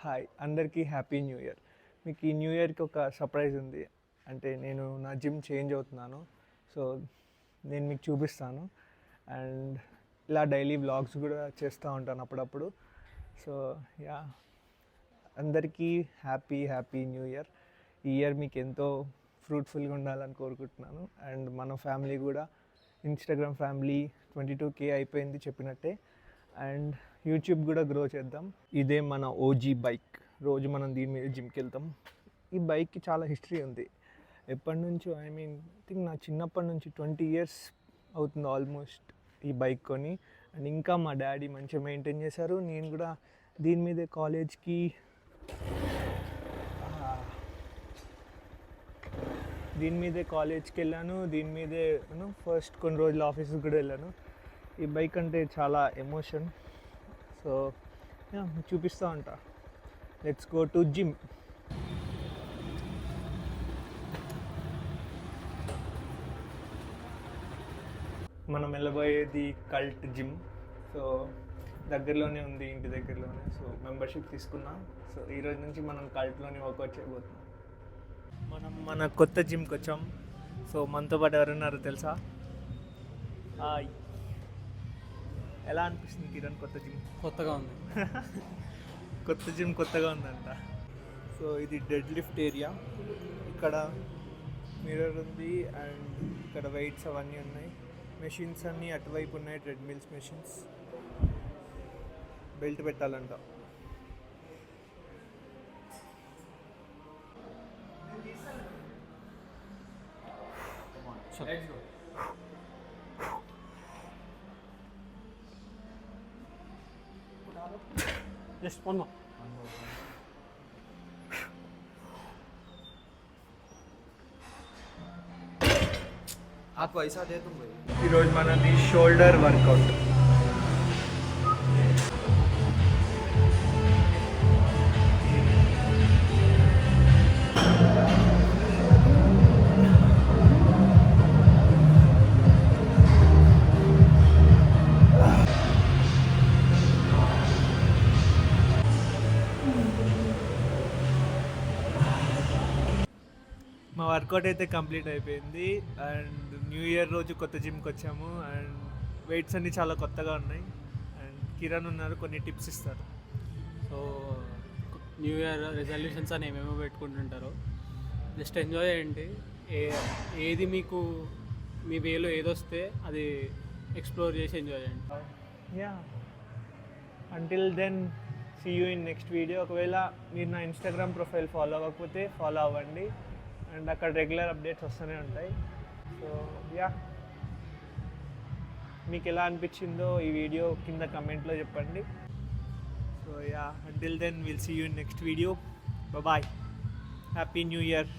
Hi అందరికీ happy new year. మీకు ఈ న్యూ ఇయర్కి ఒక సర్ప్రైజ్ ఉంది. అంటే నేను నా జిమ్ చేంజ్ అవుతున్నాను. సో నేను మీకు చూపిస్తాను. అండ్ ఇలా డైలీ వ్లాగ్స్ కూడా చేస్తూ ఉంటాను అప్పుడప్పుడు. సో యా, అందరికీ హ్యాపీ న్యూ ఇయర్. ఈ ఇయర్ మీకు ఎంతో ఫ్రూట్ఫుల్గా ఉండాలని కోరుకుంటున్నాను. అండ్ మన ఫ్యామిలీ కూడా ఇన్స్టాగ్రామ్ ఫ్యామిలీ 22K అయిపోయింది చెప్పినట్టే. అండ్ యూట్యూబ్ కూడా గ్రో చేద్దాం. ఇదే మన ఓజీ బైక్. రోజు మనం దీని మీద జిమ్కి వెళ్తాం. ఈ బైక్కి చాలా హిస్టరీ ఉంది. ఎప్పటి నుంచో థింక్ నా చిన్నప్పటి నుంచి 20 years అవుతుంది ఆల్మోస్ట్ ఈ బైక్ కొని. అండ్ ఇంకా మా డాడీ మంచిగా మెయింటైన్ చేశారు. నేను కూడా దీని మీదే కాలేజ్కి వెళ్ళాను. దీని మీదే ఫస్ట్ కొన్ని రోజులు ఆఫీస్కి కూడా వెళ్ళాను. ఈ బైక్ అంటే చాలా ఎమోషన్. సో చూపిస్తూ ఉంటా. Let's go to gym. మనం వెళ్ళబోయేది కల్ట్ జిమ్. సో దగ్గరలోనే ఉంది, ఇంటి దగ్గరలోనే. సో మెంబర్షిప్ తీసుకున్నాం. సో ఈరోజు నుంచి మనం కల్ట్లోనే వర్కౌట్ చేయబోతున్నాం. మనం మన కొత్త జిమ్కి వచ్చాం. సో మనతో పాటు ఎవరున్నారు తెలుసా? ఎలా అనిపిస్తుంది కిరణ్ కొత్త జిమ్? కొత్తగా ఉంది. కొత్త జిమ్ కొత్తగా ఉందంట. సో ఇది డెడ్ లిఫ్ట్ ఏరియా. ఇక్కడ మిర్రర్ ఉంది అండ్ ఇక్కడ వెయిట్స్ అవన్నీ ఉన్నాయి. మెషిన్స్ అన్నీ అటువైపు ఉన్నాయి, ట్రెడ్మిల్స్ మెషిన్స్. బెల్ట్ పెట్టాలంట. Just one more. आपको ऐसा दे तुम भाई. ఈరోజు మనది షోల్డర్ వర్కౌట్. మా వర్కౌట్ అయితే కంప్లీట్ అయిపోయింది. అండ్ న్యూ ఇయర్ రోజు కొత్త జిమ్కి వచ్చాము. అండ్ వెయిట్స్ అన్నీ చాలా కొత్తగా ఉన్నాయి. అండ్ కిరణ్ ఉన్నారు, కొన్ని టిప్స్ ఇస్తారు. సో న్యూ ఇయర్ రెజల్యూషన్స్ అని ఏమేమో పెట్టుకుంటుంటారో జస్ట్ ఎంజాయ్ చేయండి. ఏది మీకు మీ వేలో ఏదొస్తే అది ఎక్స్ప్లోర్ చేసి ఎంజాయ్ చేయండి. Yeah, until then see you in next video. ఒకవేళ మీరు నా ఇన్స్టాగ్రామ్ ప్రొఫైల్ ఫాలో అవ్వకపోతే ఫాలో అవ్వండి. అండ్ అక్కడ రెగ్యులర్ అప్డేట్స్ వస్తూనే ఉంటాయి. సో యా, మీకు ఎలా అనిపించిందో ఈ వీడియో కింద కమెంట్లో చెప్పండి. So yeah, until then will see you in next video. Bye. Happy new year.